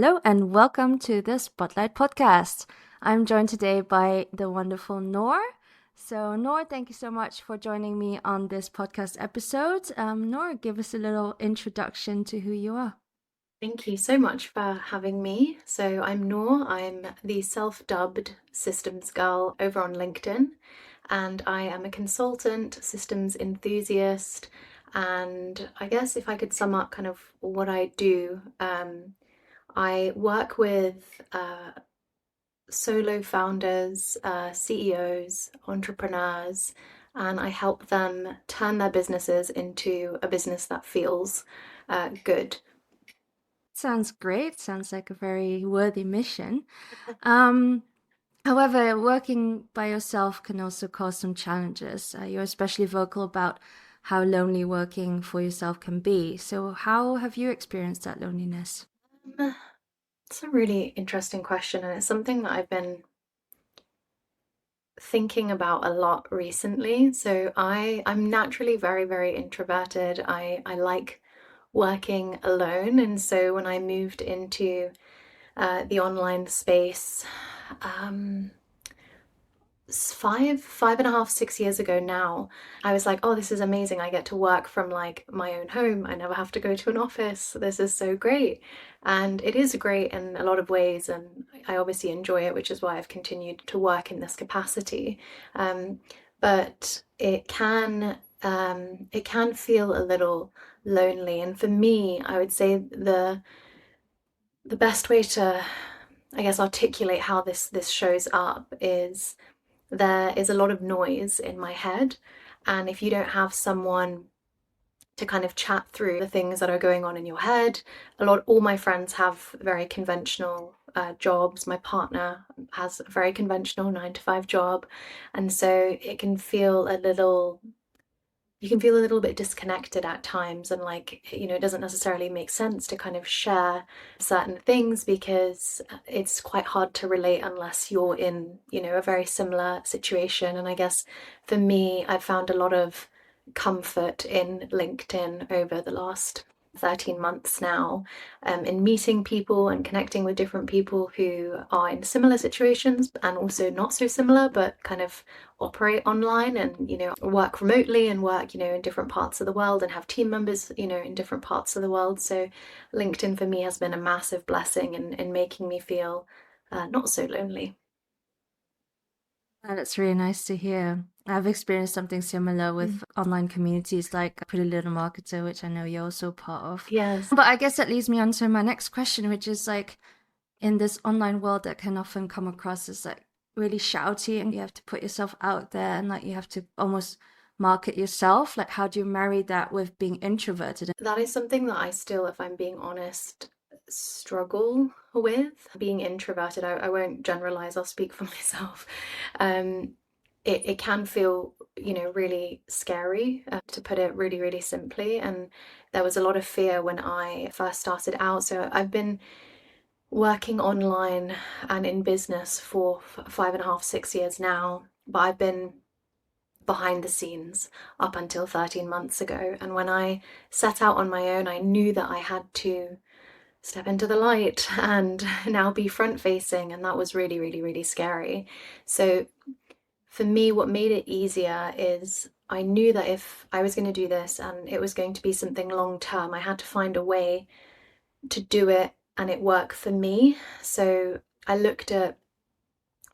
Hello and welcome to the Spotlight Podcast. I'm joined today by the wonderful Noor. So, Noor, thank you so much for joining me on this podcast episode. Noor, give us a little introduction to who you are. Thank you so much for having me. So, I'm Noor. I'm the self-dubbed systems girl over on LinkedIn, and I am a consultant, systems enthusiast. And I guess if I could sum up kind of what I do, I work with solo founders, CEOs, entrepreneurs, and I help them turn their businesses into a business that feels good. Sounds great. Sounds like a very worthy mission. Um, However, working by yourself can also cause some challenges. You're especially vocal about how lonely working for yourself can be. So, how have you experienced that loneliness? It's a really interesting question, and it's something that I've been thinking about a lot recently. So I'm naturally very, very introverted. I like working alone, and so when I moved into the online space, um, 5.5, 6 years ago now, I was like, oh, this is amazing. I get to work from like my own home. I never have to go to an office. This is so great. And it is great in a lot of ways. And I obviously enjoy it, which is why I've continued to work in this capacity. But it can feel a little lonely. And for me, I would say the best way to, I guess, articulate how this shows up is there is a lot of noise in my head. And if you don't have someone to kind of chat through the things that are going on in your head, all my friends have very conventional jobs. My partner has a very conventional 9 to 5 job. And so you can feel a little bit disconnected at times, and like, it doesn't necessarily make sense to kind of share certain things because it's quite hard to relate unless you're in, a very similar situation. And I guess for me, I've found a lot of comfort in LinkedIn over the last 13 months now, in meeting people and connecting with different people who are in similar situations and also not so similar, but kind of operate online and, work remotely and work, in different parts of the world and have team members, in different parts of the world. So LinkedIn for me has been a massive blessing in making me feel not so lonely. That's really nice to hear. I've experienced something similar Mm. with online communities like Pretty Little Marketer, which I know you're also part of. Yes. But I guess that leads me on to my next question, which is like in this online world that can often come across as like really shouty and you have to put yourself out there and like you have to almost market yourself. Like, how do you marry that with being introverted? That is something that I still, if I'm being honest, struggle with. Being introverted, I won't generalize, I'll speak for myself. Um, it can feel, really scary, to put it really, really simply. And there was a lot of fear when I first started out. So I've been working online and in business for 5.5, 6 years now, but I've been behind the scenes up until 13 months ago. And when I set out on my own, I knew that I had to step into the light and now be front facing. And that was really, really, really scary. So for me, what made it easier is I knew that if I was going to do this and it was going to be something long term, I had to find a way to do it and it worked for me. So I looked at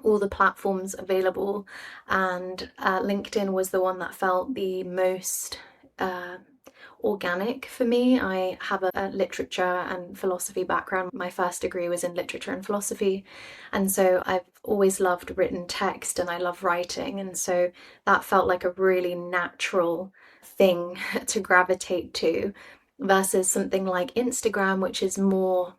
all the platforms available, and LinkedIn was the one that felt the most organic for me. I have a literature and philosophy background. My first degree was in literature and philosophy, and so I've always loved written text and I love writing, and so that felt like a really natural thing to gravitate to versus something like Instagram, which is more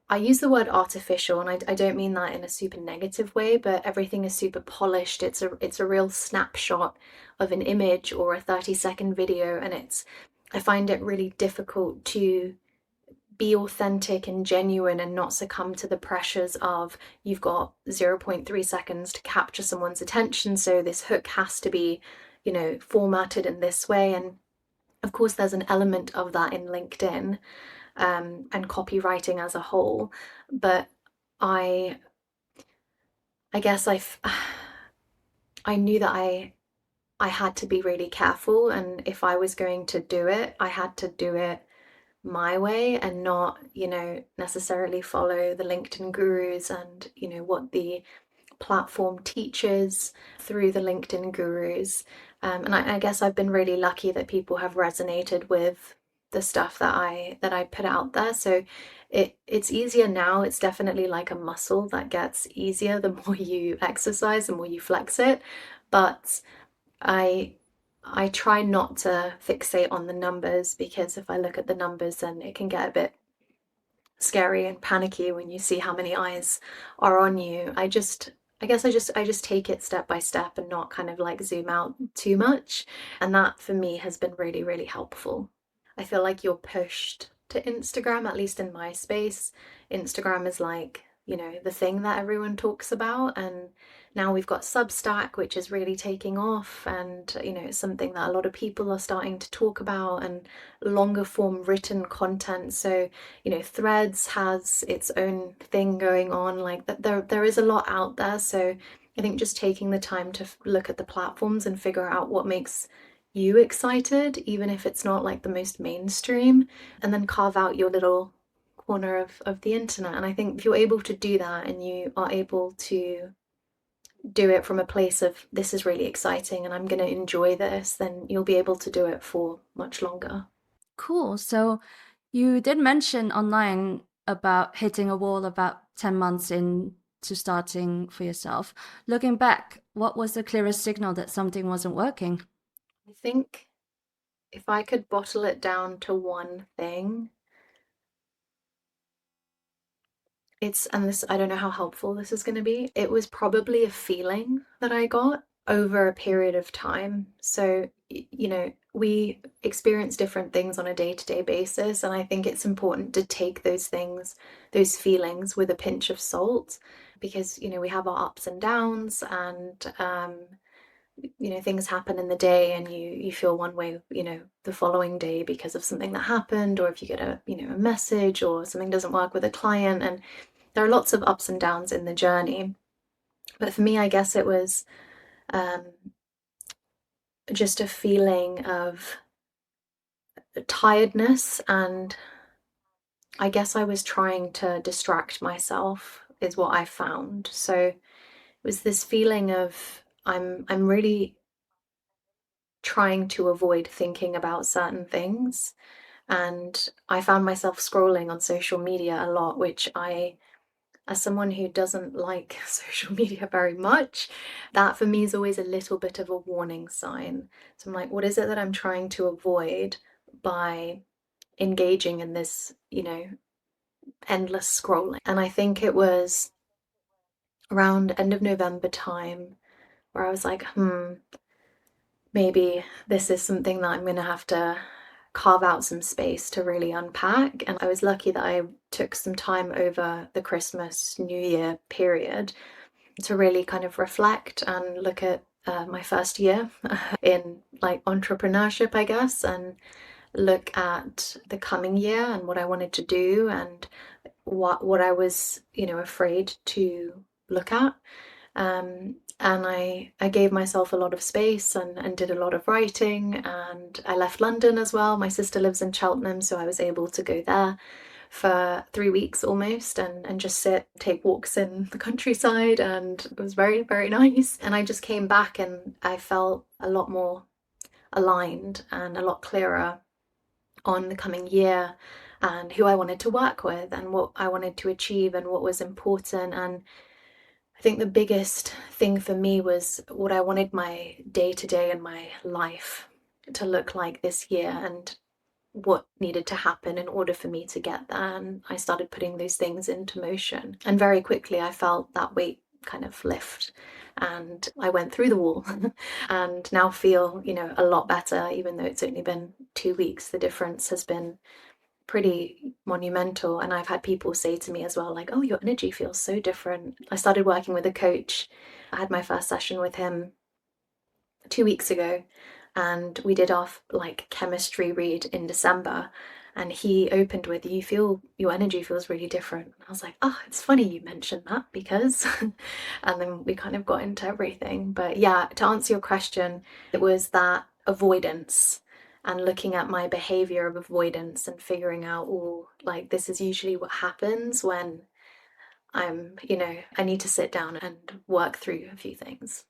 I use the word artificial, and I don't mean that in a super negative way, but everything is super polished. It's a real snapshot of an image or a 30-second video, and I find it really difficult to be authentic and genuine and not succumb to the pressures of you've got zero point 0.3 seconds to capture someone's attention, so this hook has to be, formatted in this way. And of course, there's an element of that in LinkedIn. and copywriting as a whole. But I I guess I knew that I had to be really careful, and if I was going to do it, I had to do it my way and not, necessarily follow the LinkedIn gurus and, what the platform teaches through the LinkedIn gurus. And I guess I've been really lucky that people have resonated with the stuff that I put out there. So it's easier now. It's definitely like a muscle that gets easier the more you exercise, the more you flex it. But I I try not to fixate on the numbers, because if I look at the numbers, then it can get a bit scary and panicky when you see how many eyes are on you. I guess I just take it step by step and not kind of like zoom out too much. And that for me has been really, really helpful. I feel like you're pushed to Instagram, at least in my space. Instagram is like, the thing that everyone talks about. And now we've got Substack, which is really taking off. And, it's something that a lot of people are starting to talk about, and longer form written content. So, Threads has its own thing going on. Like that, there is a lot out there. So I think just taking the time to look at the platforms and figure out what makes you excited, even if it's not like the most mainstream, and then carve out your little corner of the internet. And I think if you're able to do that, and you are able to do it from a place of this is really exciting and I'm going to enjoy this, then you'll be able to do it for much longer. Cool. So you did mention online about hitting a wall about 10 months into starting for yourself. Looking back, what was the clearest signal that something wasn't working? I think if I could bottle it down to one thing, and this, I don't know how helpful this is going to be. It was probably a feeling that I got over a period of time. So, we experience different things on a day-to-day basis, and I think it's important to take those things, those feelings, with a pinch of salt, because, we have our ups and downs, and things happen in the day, and you feel one way, the following day because of something that happened, or if you get a message, or something doesn't work with a client, and there are lots of ups and downs in the journey. But for me, I guess it was um, just a feeling of tiredness, and I guess I was trying to distract myself, is what I found. So it was this feeling of I'm really trying to avoid thinking about certain things. And I found myself scrolling on social media a lot, which as someone who doesn't like social media very much, that for me is always a little bit of a warning sign. So I'm like, what is it that I'm trying to avoid by engaging in this, endless scrolling? And I think it was around end of November time where I was like, maybe this is something that I'm going to have to carve out some space to really unpack. And I was lucky that I took some time over the Christmas, New Year period to really kind of reflect and look at my first year in like entrepreneurship, I guess, and look at the coming year and what I wanted to do, and what I was, afraid to look at. And I gave myself a lot of space, and did a lot of writing, and I left London as well. My sister lives in Cheltenham, so I was able to go there for 3 weeks almost, and just take walks in the countryside, and it was very, very nice. And I just came back and I felt a lot more aligned and a lot clearer on the coming year, and who I wanted to work with, and what I wanted to achieve, and what was important. And I think the biggest thing for me was what I wanted my day to day and my life to look like this year, and what needed to happen in order for me to get there. And I started putting those things into motion. And very quickly, I felt that weight kind of lift, and I went through the wall and now feel, a lot better, even though it's only been 2 weeks. The difference has been pretty monumental. And I've had people say to me as well, like, oh, your energy feels so different. I started working with a coach. I had my first session with him 2 weeks ago, and we did our like chemistry read in December. And he opened with, you feel your energy feels really different. And I was like, oh, it's funny you mentioned that because, and then we kind of got into everything. But yeah, to answer your question, it was that avoidance and looking at my behavior of avoidance and figuring out, oh, like this is usually what happens when I need to sit down and work through a few things.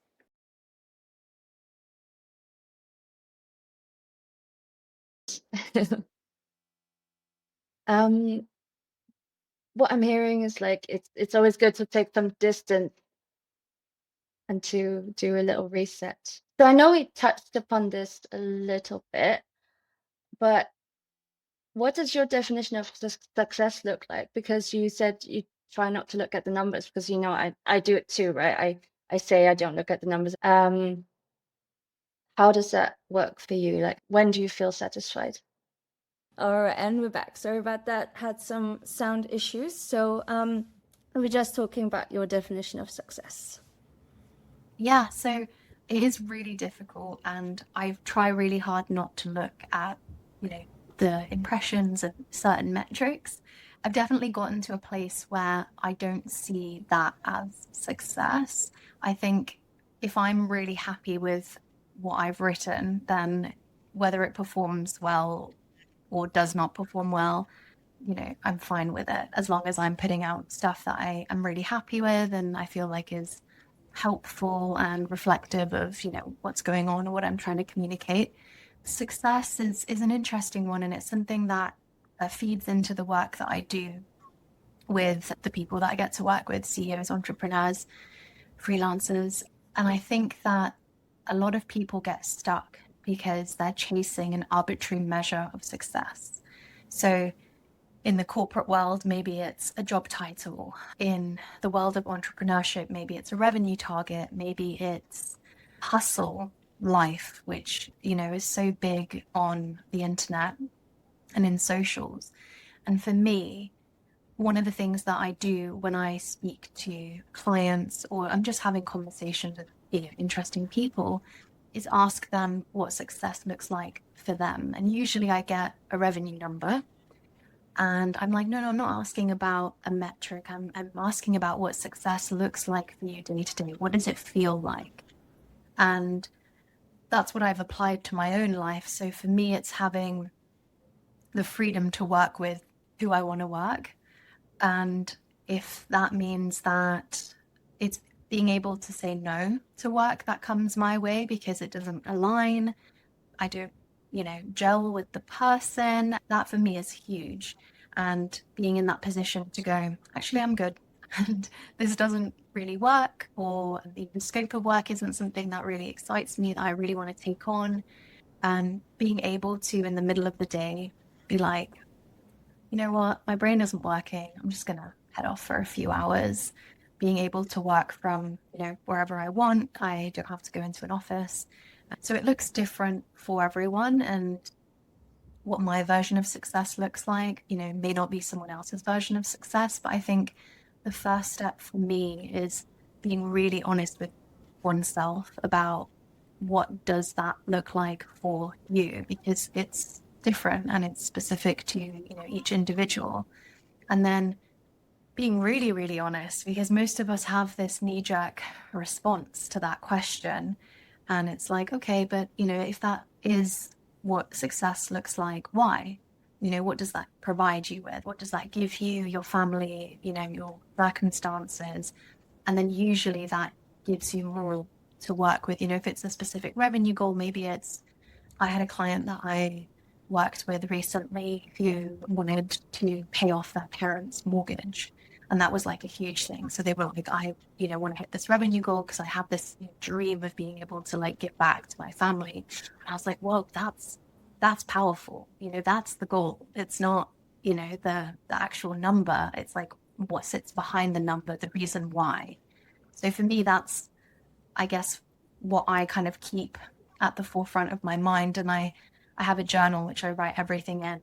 Um, what I'm hearing is like it's always good to take some distance and to do a little reset. So I know we touched upon this a little bit, but what does your definition of success look like? Because you said you try not to look at the numbers because you know I do it too, right? I say I don't look at the numbers. How does that work for you? Like when do you feel satisfied? All right, and we're back. Sorry about that. Had some sound issues. So we're just talking about your definition of success. Yeah, so it is really difficult, and I try really hard not to look at, you know, the impressions of certain metrics. I've definitely gotten to a place where I don't see that as success. I think if I'm really happy with what I've written, then whether it performs well or does not perform well, I'm fine with it as long as I'm putting out stuff that I am really happy with and I feel like is helpful and reflective of, what's going on or what I'm trying to communicate. Success is an interesting one, and it's something that feeds into the work that I do with the people that I get to work with, CEOs, entrepreneurs, freelancers. And I think that a lot of people get stuck because they're chasing an arbitrary measure of success. So in the corporate world, maybe it's a job title. In the world of entrepreneurship, maybe it's a revenue target. Maybe it's hustle life, which, is so big on the internet and in socials. And for me, one of the things that I do when I speak to clients or I'm just having conversations with, interesting people is ask them what success looks like for them. And usually I get a revenue number. And I'm like, no, I'm not asking about a metric. I'm asking about what success looks like for you day to day. What does it feel like? And that's what I've applied to my own life. So for me, it's having the freedom to work with who I want to work. And if that means that it's being able to say no to work that comes my way because it doesn't align, I don't, gel with the person. That for me is huge. And being in that position to go, actually, I'm good. And this doesn't really work, or the scope of work isn't something that really excites me, that I really want to take on. And being able to, in the middle of the day, be like, you know what, my brain isn't working. I'm just going to head off for a few hours. Being able to work from, wherever I want. I don't have to go into an office. So it looks different for everyone. And what my version of success looks like, may not be someone else's version of success. But I think the first step for me is being really honest with oneself about what does that look like for you, because it's different and it's specific to, each individual. And then being really, really honest, because most of us have this knee-jerk response to that question. And it's like, okay, but, if that is what success looks like, why? What does that provide you with? What does that give you, your family, your circumstances? And then usually that gives you more to work with. If it's a specific revenue goal, maybe I had a client that I worked with recently who wanted to pay off their parents' mortgage. And that was like a huge thing. So they were like, I, want to hit this revenue goal because I have this dream of being able to like give back to my family. And I was like, well, that's powerful. That's the goal. It's not, the actual number. It's like what sits behind the number, the reason why. So for me, that's, I guess, what I kind of keep at the forefront of my mind. And I have a journal which I write everything in.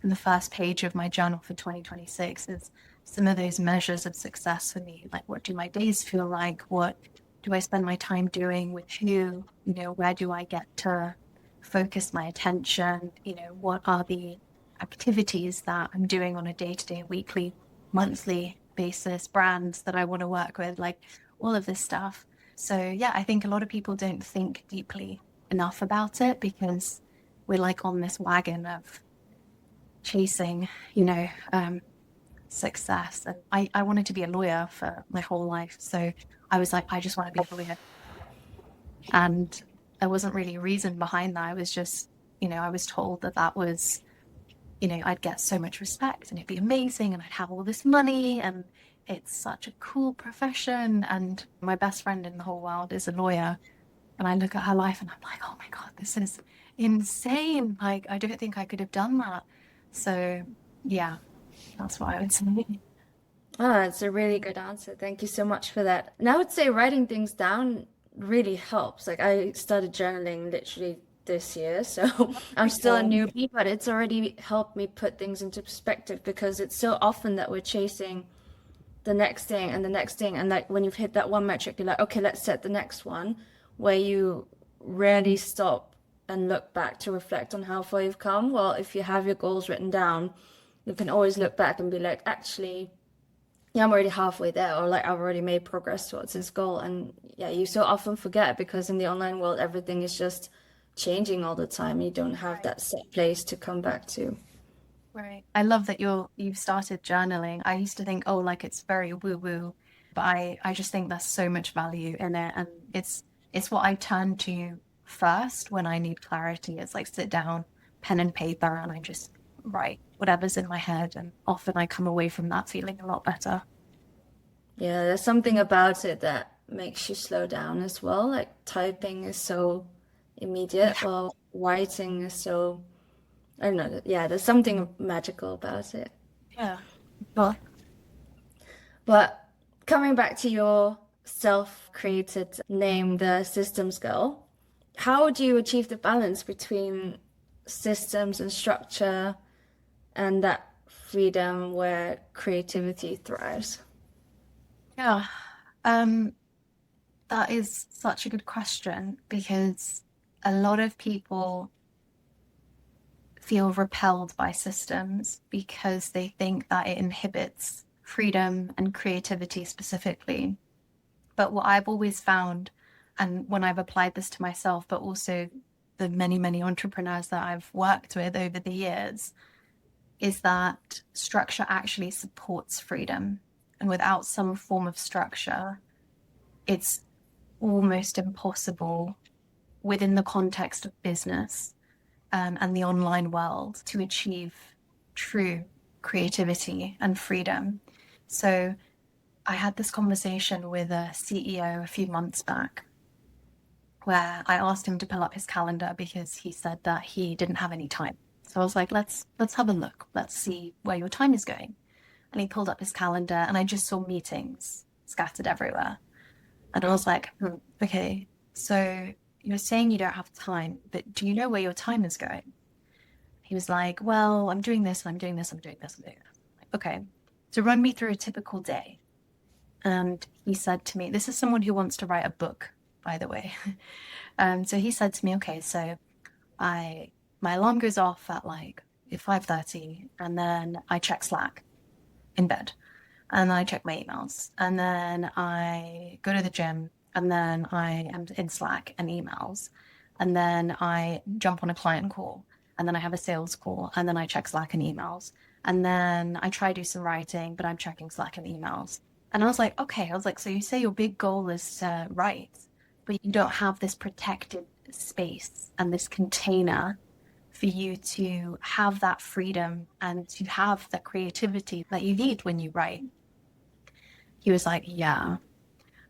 And the first page of my journal for 2026 is some of those measures of success for me. Like, what do my days feel like? What do I spend my time doing with who? Where do I get to focus my attention? What are the activities that I'm doing on a day-to-day, weekly, monthly basis, brands that I want to work with, like all of this stuff. So yeah, I think a lot of people don't think deeply enough about it because we're like on this wagon of chasing, success. And I wanted to be a lawyer for my whole life. So I was like, I just want to be a lawyer. And there wasn't really a reason behind that. I was just, I was told that that was, I'd get so much respect and it'd be amazing and I'd have all this money and it's such a cool profession. And my best friend in the whole world is a lawyer. And I look at her life and I'm like, oh my God, this is insane. Like, I don't think I could have done that. So, yeah, that's what I would say. Oh, that's a really good answer. Thank you so much for that. And I would say writing things down really helps. Like I started journaling literally this year, so I'm still a Okay. newbie, but it's already helped me put things into perspective because it's so often that we're chasing the next thing and the next thing. And like when you've hit that one metric, you're like, okay, let's set the next one, where you rarely stop and look back to reflect on how far you've come. Well, if you have your goals written down, you can always look back and be like, actually, yeah, I'm already halfway there, or like I've already made progress towards this goal. And yeah, you so often forget because in the online world, everything is just changing all the time. You don't have Right. that set place to come back to. Right. I love that you've started journaling. I used to think, oh, like it's very woo-woo, but I just think there's so much value in it. And it's what I turn to first when I need clarity. It's like sit down, pen and paper, and I just write whatever's in my head. And often I come away from that feeling a lot better. Yeah, there's something about it that makes you slow down as well. Like typing is so immediate, Yeah. while writing is so, I don't know. Yeah, there's something magical about it. Yeah. Well, But coming back to your self-created name, the Systems Girl, how do you achieve the balance between systems and structure and that freedom where creativity thrives? yeah. Um, that is such a good question because a lot of people feel repelled by systems because they think that it inhibits freedom and creativity specifically. But what I've always found, and when I've applied this to myself, but also the many, many entrepreneurs that I've worked with over the years, is that structure actually supports freedom. And without some form of structure, it's almost impossible within the context of business and the online world to achieve true creativity and freedom. So I had this conversation with a CEO a few months back where I asked him to pull up his calendar because he said that he didn't have any time. So I was like, let's have a look. Let's see where your time is going. And he pulled up his calendar and I just saw meetings scattered everywhere. And I was like, okay, so you're saying you don't have time, but do you know where your time is going? He was like, well, I'm doing this, and I'm doing this, I'm doing this, I'm doing this. Like, okay, so run me through a typical day. And he said to me, this is someone who wants to write a book, by the way. So he said to me, okay, so I my alarm goes off at like 5:30, and then I check Slack in bed, and then I check my emails, and then I go to the gym, and then I am in Slack and emails, and then I jump on a client call, and then I have a sales call, and then I check Slack and emails, and then I try to do some writing, but I'm checking Slack and emails. And I was like, okay, I was like, so you say your big goal is to write, but you don't have this protected space and this container for you to have that freedom and to have the creativity that you need when you write. He was like, yeah.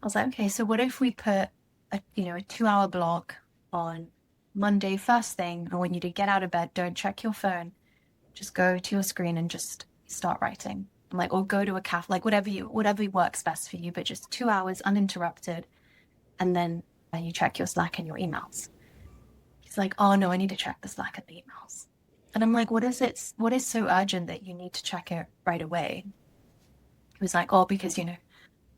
I was like, okay, so what if we put a 2 hour block on Monday first thing, and when you get out of bed, don't check your phone, just go to your screen and just start writing. I'm like, or go to a cafe, like whatever works best for you, but just 2 hours uninterrupted, and then you check your Slack and your emails. He's like, oh no, I need to check the Slack and the emails. And I'm like, what is it? What is so urgent that you need to check it right away? He was like, oh, because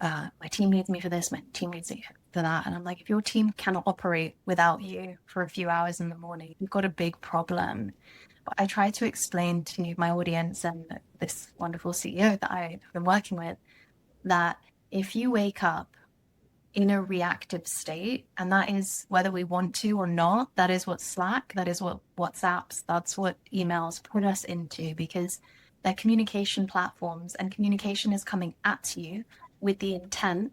my team needs me for this, my team needs me. for that. And I'm like, if your team cannot operate without you for a few hours in the morning, you've got a big problem. But I try to explain to my audience and this wonderful CEO that I've been working with that if you wake up in a reactive state, and that is whether we want to or not, that is what Slack, that is what WhatsApps, that's what emails put us into, because they're communication platforms and communication is coming at you with the intent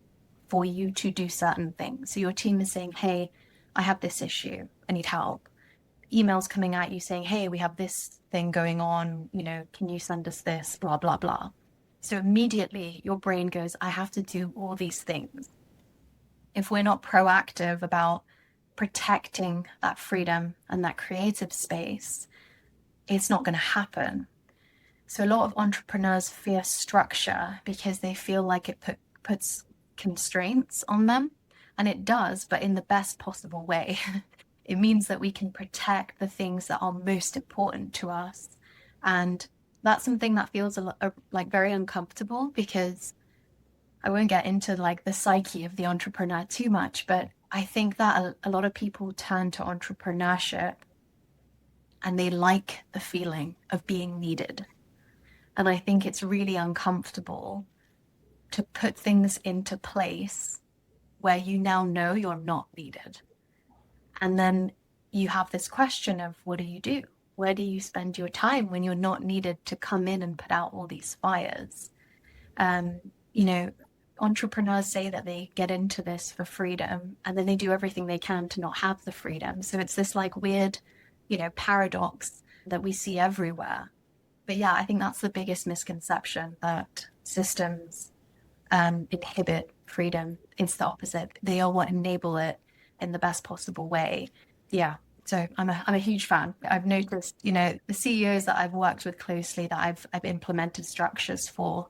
for you to do certain things. So your team is saying, hey, I have this issue, I need help. Emails coming at you saying, hey, we have this thing going on, can you send us this, blah, blah, blah. So immediately your brain goes, I have to do all these things. If we're not proactive about protecting that freedom and that creative space, it's not going to happen. So a lot of entrepreneurs fear structure because they feel like it puts constraints on them. And it does, but in the best possible way. It means that we can protect the things that are most important to us. And that's something that feels like very uncomfortable, because I won't get into like the psyche of the entrepreneur too much, but I think that a lot of people turn to entrepreneurship and they like the feeling of being needed. And I think it's really uncomfortable to put things into place where you now know you're not needed. And then you have this question of, what do you do? Where do you spend your time when you're not needed to come in and put out all these fires? Entrepreneurs say that they get into this for freedom, and then they do everything they can to not have the freedom. So it's this like weird, paradox that we see everywhere. But yeah, I think that's the biggest misconception, that systems inhibit freedom. It's the opposite. They are what enable it in the best possible way. Yeah. So I'm a huge fan. I've noticed, the CEOs that I've worked with closely, that I've implemented structures for,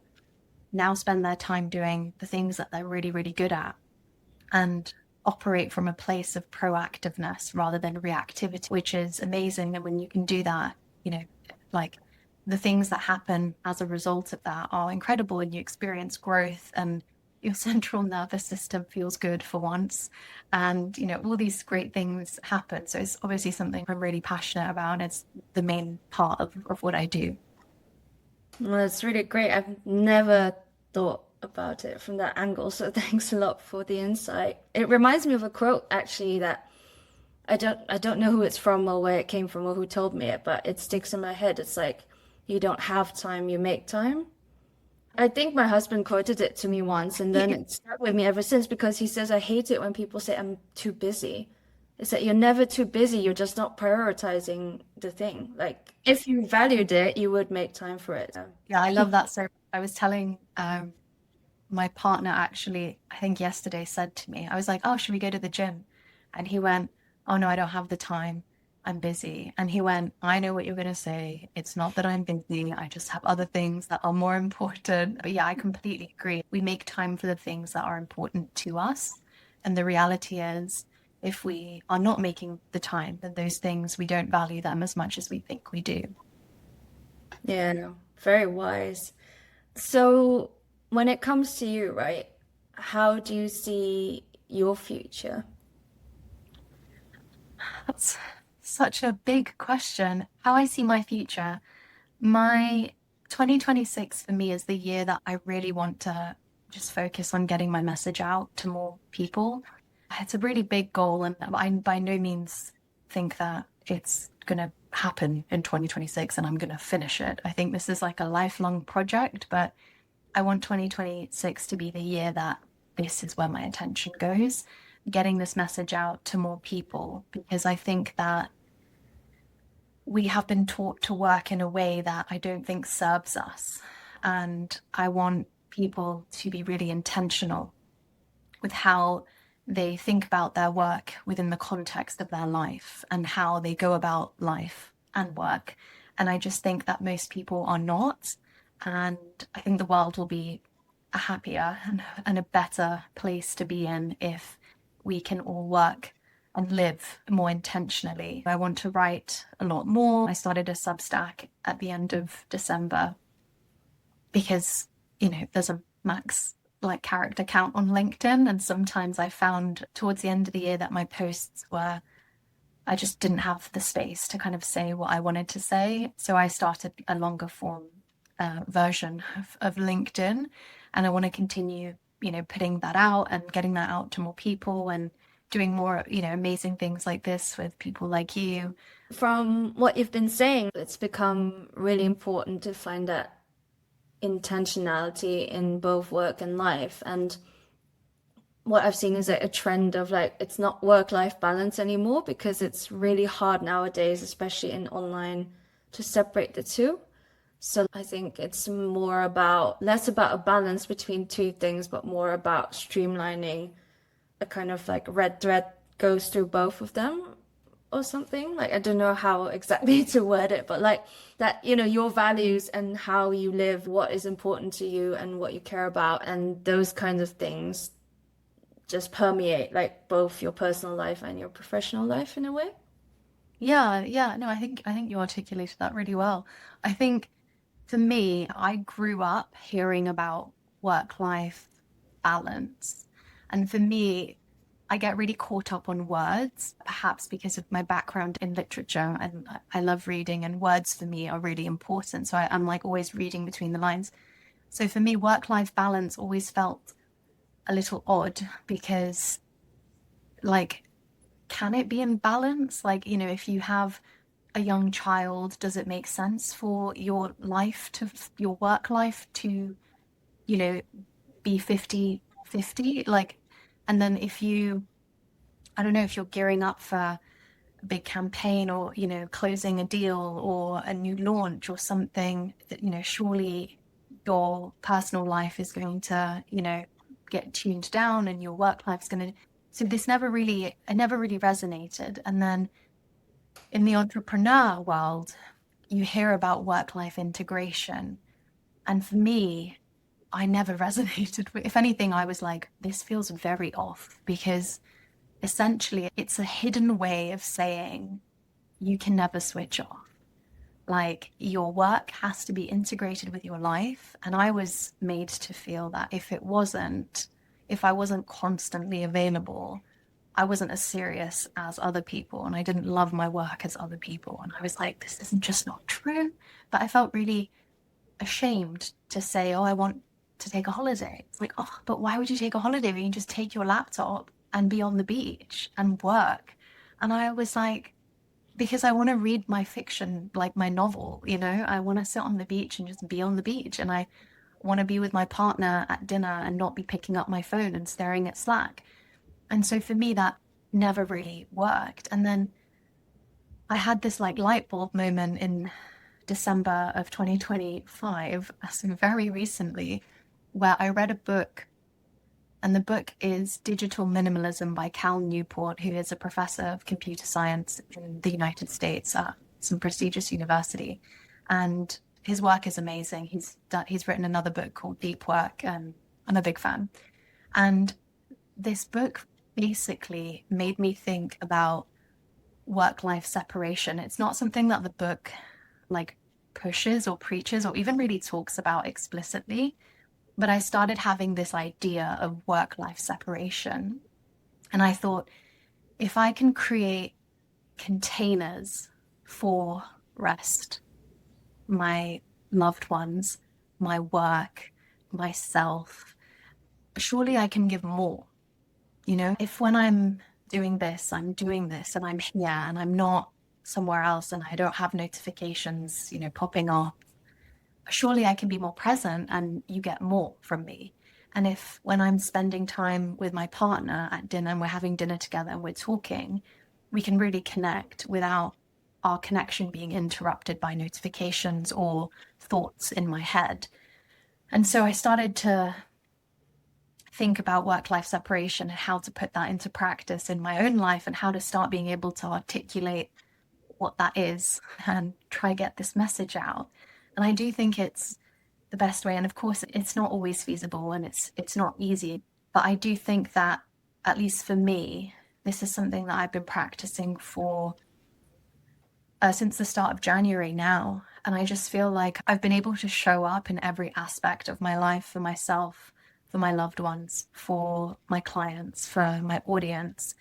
now spend their time doing the things that they're really, really good at and operate from a place of proactiveness rather than reactivity, which is amazing. And when you can do that, like the things that happen as a result of that are incredible, and you experience growth and your central nervous system feels good for once. And, all these great things happen. So it's obviously something I'm really passionate about. It's the main part of what I do. Well, it's really great. I've never thought about it from that angle, so thanks a lot for the insight. It reminds me of a quote actually that I don't know who it's from or where it came from or who told me it, but it sticks in my head. It's like, you don't have time, you make time. I think my husband quoted it to me once, and then it stuck with me ever since, because he says, I hate it when people say I'm too busy. It's that you're never too busy, you're just not prioritizing the thing. Like, if you valued it, you would make time for it. Yeah, I love that. So I was telling my partner, actually, I think yesterday, said to me, I was like, oh, should we go to the gym? And he went, oh no, I don't have the time, I'm busy. And he went, I know what you're going to say. It's not that I'm busy. I just have other things that are more important. But yeah, I completely agree. We make time for the things that are important to us. And the reality is, if we are not making the time, then those things, we don't value them as much as we think we do. Yeah, no, very wise. So, when it comes to you, right, how do you see your future? That's such a big question. How I see my future. My 2026 for me is the year that I really want to just focus on getting my message out to more people. It's a really big goal, and I by no means think that it's going to happen in 2026 and I'm going to finish it. I think this is like a lifelong project, but I want 2026 to be the year that this is where my attention goes, getting this message out to more people, because I think that we have been taught to work in a way that I don't think serves us. And I want people to be really intentional with how they think about their work within the context of their life and how they go about life and work. And I just think that most people are not. And I think the world will be a happier and a better place to be in if we can all work and live more intentionally. I want to write a lot more. I started a Substack at the end of December because, there's a max like character count on LinkedIn, and sometimes I found towards the end of the year that my posts were, I just didn't have the space to kind of say what I wanted to say. So I started a longer form version of LinkedIn, and I want to continue, putting that out and getting that out to more people and doing more, amazing things like this with people like you. From what you've been saying, it's become really important to find that intentionality in both work and life. And what I've seen is like a trend of like it's not work-life balance anymore because it's really hard nowadays, especially in online, to separate the two. So I think it's more about less about a balance between two things, but more about streamlining a kind of like red thread goes through both of them or something. Like I don't know how exactly to word it, but like that, your values and how you live, what is important to you and what you care about, and those kinds of things just permeate like both your personal life and your professional life in a way. Yeah, no, I think you articulated that really well. I think for me, I grew up hearing about work-life balance. And for me, I get really caught up on words, perhaps because of my background in literature, and I love reading, and words for me are really important. So I'm like always reading between the lines. So for me, work-life balance always felt a little odd because, like, can it be in balance? Like, if you have a young child, does it make sense for your work life to, you know, be 50-50? Like, and then I don't know, if you're gearing up for a big campaign or, closing a deal or a new launch or something that, surely your personal life is going to, get tuned down and your work life's going to. So it never really resonated. And then in the entrepreneur world, you hear about work-life integration. And for me, I never resonated with, if anything, I was like, this feels very off because essentially it's a hidden way of saying you can never switch off. Like your work has to be integrated with your life. And I was made to feel that if I wasn't constantly available, I wasn't as serious as other people and I didn't love my work as other people. And I was like, this is just not true. But I felt really ashamed to say, oh, I want to take a holiday. It's like, oh, but why would you take a holiday when you can just take your laptop and be on the beach and work? And I was like, because I want to read my fiction, like my novel, I want to sit on the beach and just be on the beach. And I want to be with my partner at dinner and not be picking up my phone and staring at Slack. And so for me, that never really worked. And then I had this like light bulb moment in December of 2025, so very recently, where I read a book, and the book is Digital Minimalism by Cal Newport, who is a professor of computer science in the United States at some prestigious university. And his work is amazing. He's written another book called Deep Work, and I'm a big fan. And this book basically made me think about work-life separation. It's not something that the book like pushes or preaches or even really talks about explicitly, but I started having this idea of work-life separation. And I thought, if I can create containers for rest, my loved ones, my work, myself, surely I can give more. If when I'm doing this and I'm here and I'm not somewhere else and I don't have notifications, popping up, surely I can be more present and you get more from me. And if when I'm spending time with my partner at dinner and we're having dinner together and we're talking, we can really connect without our connection being interrupted by notifications or thoughts in my head. And so I started to think about work-life separation and how to put that into practice in my own life and how to start being able to articulate what that is and try get this message out. And I do think it's the best way. And of course, it's not always feasible and it's not easy. But I do think that, at least for me, this is something that I've been practicing for since the start of January now. And I just feel like I've been able to show up in every aspect of my life for myself for my loved ones, for my clients, for my audience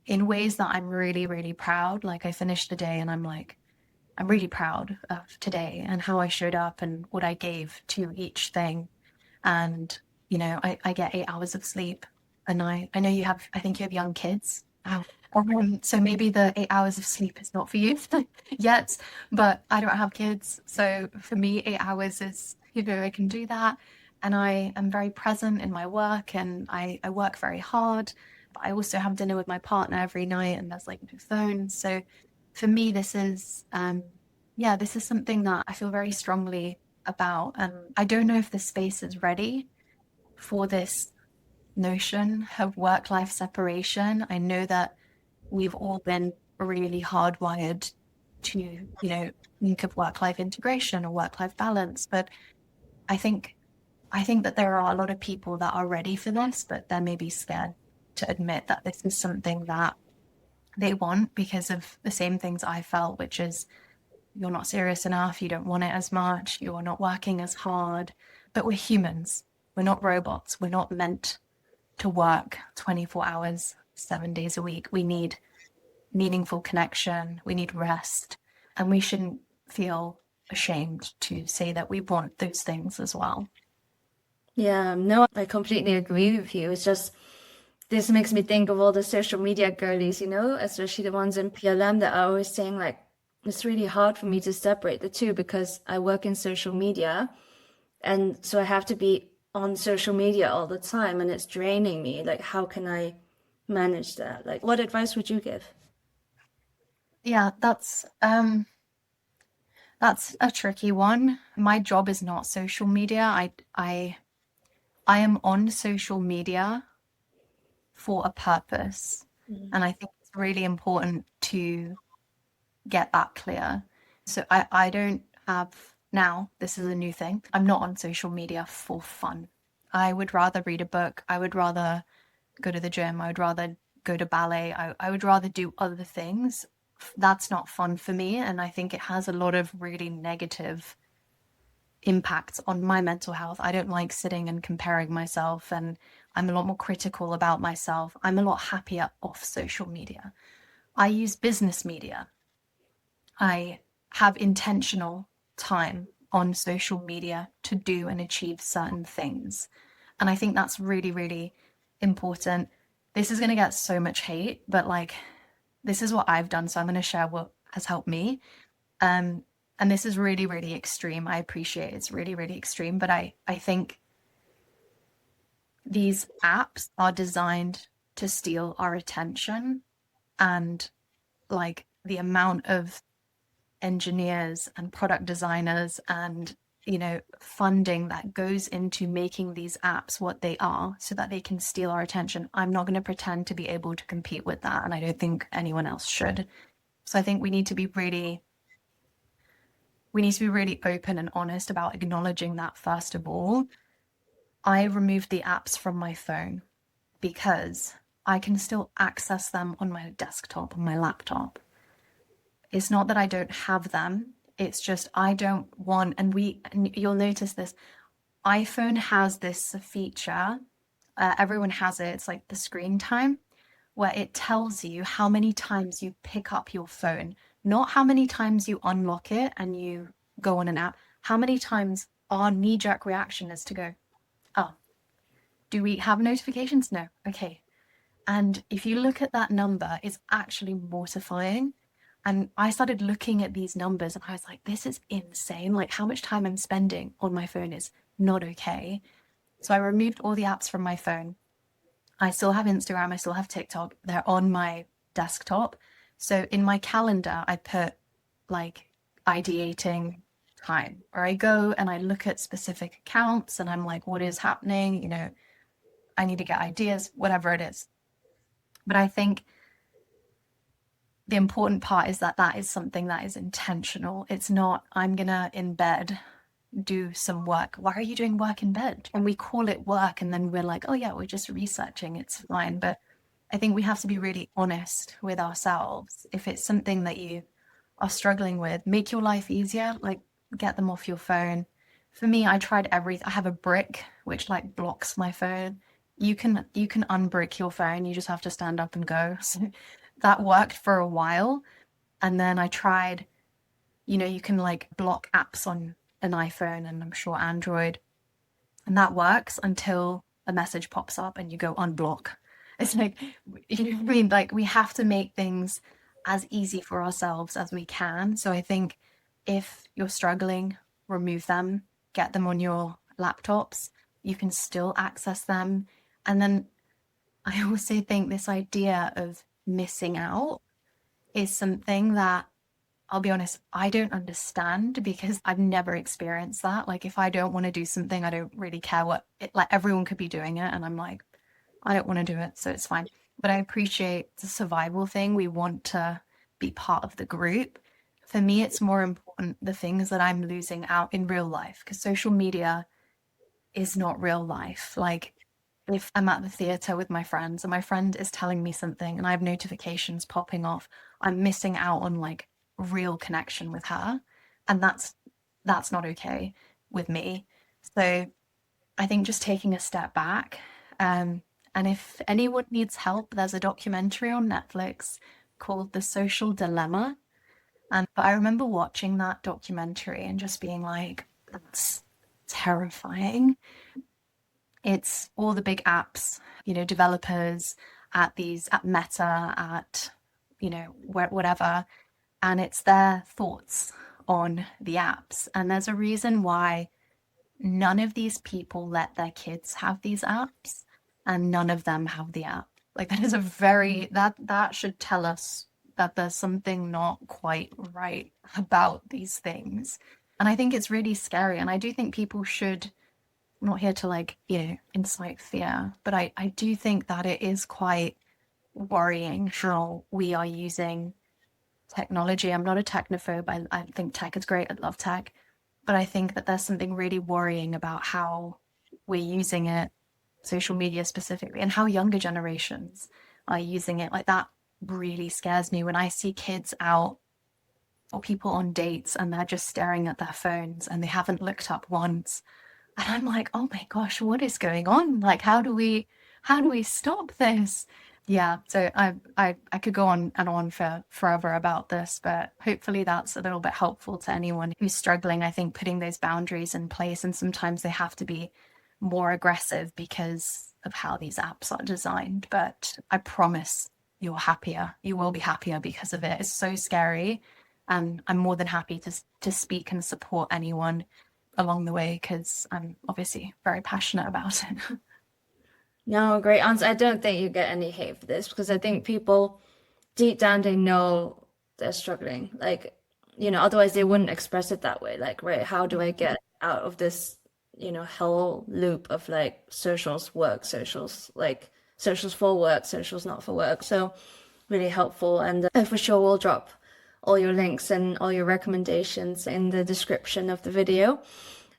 in ways that I'm really, really proud. Like I finished the day and I'm like, I'm really proud of today and how I showed up and what I gave to each thing. And, you know, I get 8 hours of sleep a night. I know you have, I think you have young kids. Wow. So maybe the 8 hours of sleep is not for you yet, but I don't have kids. So for me, 8 hours is, you know, I can do that. And I am very present in my work and I work very hard. But I also have dinner with my partner every night and there's like no phone. So for me, this is, yeah, this is something that I feel very strongly about. And I don't know if the space is ready for this notion of work-life separation. I know that we've all been really hardwired to, you know, think of work-life integration or work-life balance. But I think that there are a lot of people that are ready for this, but they're maybe scared to admit that this is something that they want because of the same things I felt, which is you're not serious enough, you don't want it as much, you're not working as hard. But we're humans, we're not robots, we're not meant to work 24 hours, 7 days a week. We need meaningful connection, we need rest, and we shouldn't feel ashamed to say that we want those things as well. Yeah, no, I completely agree with you. It's just this makes me think of all the social media girlies, you know, especially the ones in PLM that are always saying like it's really hard for me to separate the two because I work in social media and so I have to be on social media all the time and it's draining me. Like, how can I manage that? Like, what advice would you give? Yeah, that's a tricky one. My job is not social media. I am on social media for a purpose. And I think it's really important to get that clear. So I don't have now, this is a new thing. I'm not on social media for fun. I would rather read a book. I would rather go to the gym. I would rather go to ballet. I would rather do other things. That's not fun for me. And I think it has a lot of really negative impacts on my mental health. I don't like sitting and comparing myself, and I'm a lot more critical about myself. I'm a lot happier off social media. I use business media. I have intentional time on social media to do and achieve certain things. And I think that's really, really important. This is going to get so much hate, but like, this is what I've done. So I'm going to share what has helped me. Um, and this is really, really extreme. I appreciate it's really, really extreme, but I think these apps are designed to steal our attention, and like the amount of engineers and product designers and, you know, funding that goes into making these apps what they are so that they can steal our attention. I'm not going to pretend to be able to compete with that, and I don't think anyone else should. So I think we need to be really open and honest about acknowledging that. First of all, I removed the apps from my phone because I can still access them on my desktop, on my laptop. It's not that I don't have them. It's just I don't want, and you'll notice this, iPhone has this feature, everyone has it, it's like the screen time, where it tells you how many times you pick up your phone, not how many times you unlock it and you go on an app, how many times our knee-jerk reaction is to go, oh, do we have notifications? No. Okay. And if you look at that number, it's actually mortifying. And I started looking at these numbers and I was like, this is insane. Like, how much time I'm spending on my phone is not okay. So I removed all the apps from my phone. I still have Instagram, I still have TikTok. They're on my desktop. So in my calendar, I put like ideating time, where I go and I look at specific accounts and I'm like, what is happening? You know, I need to get ideas, whatever it is. But I think the important part is that that is something that is intentional. It's not, I'm gonna in bed do some work. Why are you doing work in bed? And we call it work and then we're like, oh yeah, we're just researching, it's fine. But I think we have to be really honest with ourselves. If it's something that you are struggling with, make your life easier, like get them off your phone. For me, I tried everything. I have a brick, which like blocks my phone. You can unbrick your phone. You just have to stand up and go. So that worked for a while. And then I tried, you can like block apps on an iPhone and I'm sure Android. And that works until a message pops up and you go unblock. It's like, you know what I mean? Like we have to make things as easy for ourselves as we can. So I think if you're struggling, remove them, get them on your laptops. You can still access them. And then I also think this idea of missing out is something that, I'll be honest, I don't understand because I've never experienced that. Like if I don't want to do something, I don't really care what it, like everyone could be doing it and I'm like, I don't want to do it, so it's fine. But I appreciate the survival thing. We want to be part of the group. For me, it's more important the things that I'm losing out in real life because social media is not real life. Like if I'm at the theater with my friends and my friend is telling me something and I have notifications popping off, I'm missing out on like real connection with her. And that's not okay with me. So I think just taking a step back. And if anyone needs help, there's a documentary on Netflix called The Social Dilemma. And but I remember watching that documentary and just being like, that's terrifying. It's all the big apps, developers at Meta, at, whatever, and it's their thoughts on the apps. And there's a reason why none of these people let their kids have these apps and none of them have the app. Like that is that should tell us that there's something not quite right about these things. And I think it's really scary. And I do think people should, I'm not here to like, incite fear, but I do think that it is quite worrying how we are using technology. I'm not a technophobe. I think tech is great. I love tech. But I think that there's something really worrying about how we're using it, social media specifically, and how younger generations are using it. Like that really scares me when I see kids out or people on dates and they're just staring at their phones and they haven't looked up once. And I'm like, oh my gosh, what is going on? Like, how do we stop this? Yeah, so I could go on and on for forever about this, but hopefully that's a little bit helpful to anyone who's struggling. I think putting those boundaries in place, and sometimes they have to be more aggressive because of how these apps are designed. But I promise you're happier. You will be happier because of it. It's so scary. And I'm more than happy to speak and support anyone along the way because I'm obviously very passionate about it. No, great answer. I don't think you get any hate for this because I think people deep down they know they're struggling. Like, otherwise they wouldn't express it that way. Like, right, how do I get out of this, hell loop of like socials, work, socials, like socials for work, socials not for work. So really helpful. And for sure we'll drop all your links and all your recommendations in the description of the video.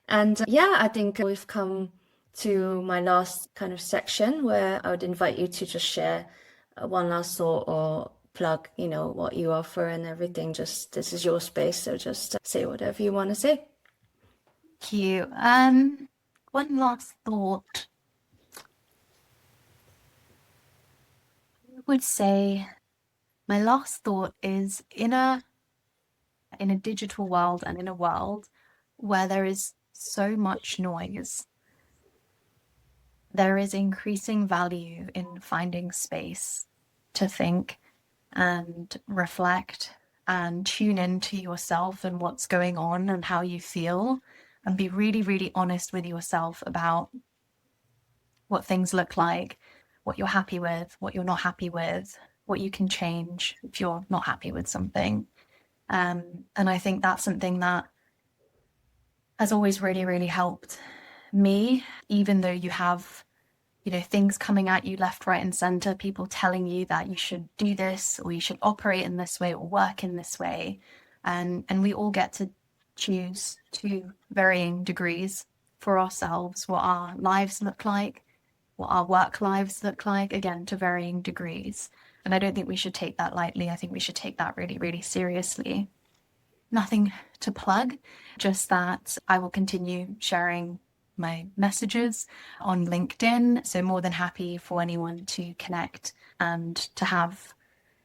And yeah, I think we've come to my last kind of section where I would invite you to just share one last thought or plug, what you offer and everything. Just this is your space, so just say whatever you want to say. Thank you. One last thought. I would say my last thought is in a digital world and in a world where there is so much noise, there is increasing value in finding space to think and reflect and tune into yourself and what's going on and how you feel and be really, really honest with yourself about what things look like, what you're happy with, what you're not happy with, what you can change if you're not happy with something. And I think that's something that has always really, really helped me, even though you have, things coming at you left, right, and center, people telling you that you should do this or you should operate in this way or work in this way. And we all get to choose to varying degrees for ourselves what our lives look like, what our work lives look like, again, to varying degrees. And I don't think we should take that lightly. I think we should take that really, really seriously. Nothing to plug, just that I will continue sharing my messages on LinkedIn. So more than happy for anyone to connect and to have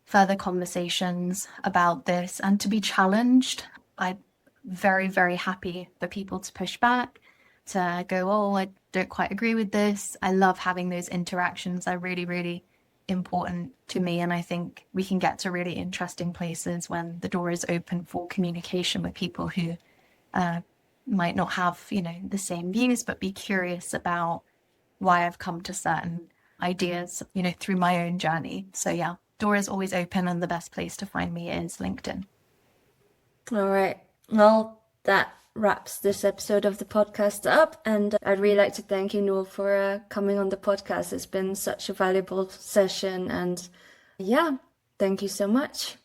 further conversations about this and to be challenged. I'm very, very happy for people to push back, to go, oh, I don't quite agree with this. I love having those interactions. They're really, really important to me. And I think we can get to really interesting places when the door is open for communication with people who might not have, the same views, but be curious about why I've come to certain ideas, through my own journey. So yeah, door is always open, and the best place to find me is LinkedIn. All right. Well, that wraps this episode of the podcast up. And I'd really like to thank you, Noor, for coming on the podcast. It's been such a valuable session. And yeah, thank you so much.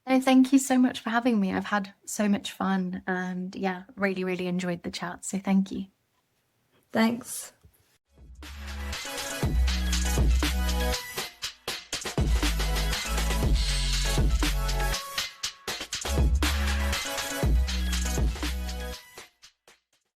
Oh, thank you so much for having me. I've had so much fun and yeah, really, really enjoyed the chat. So thank you. Thanks.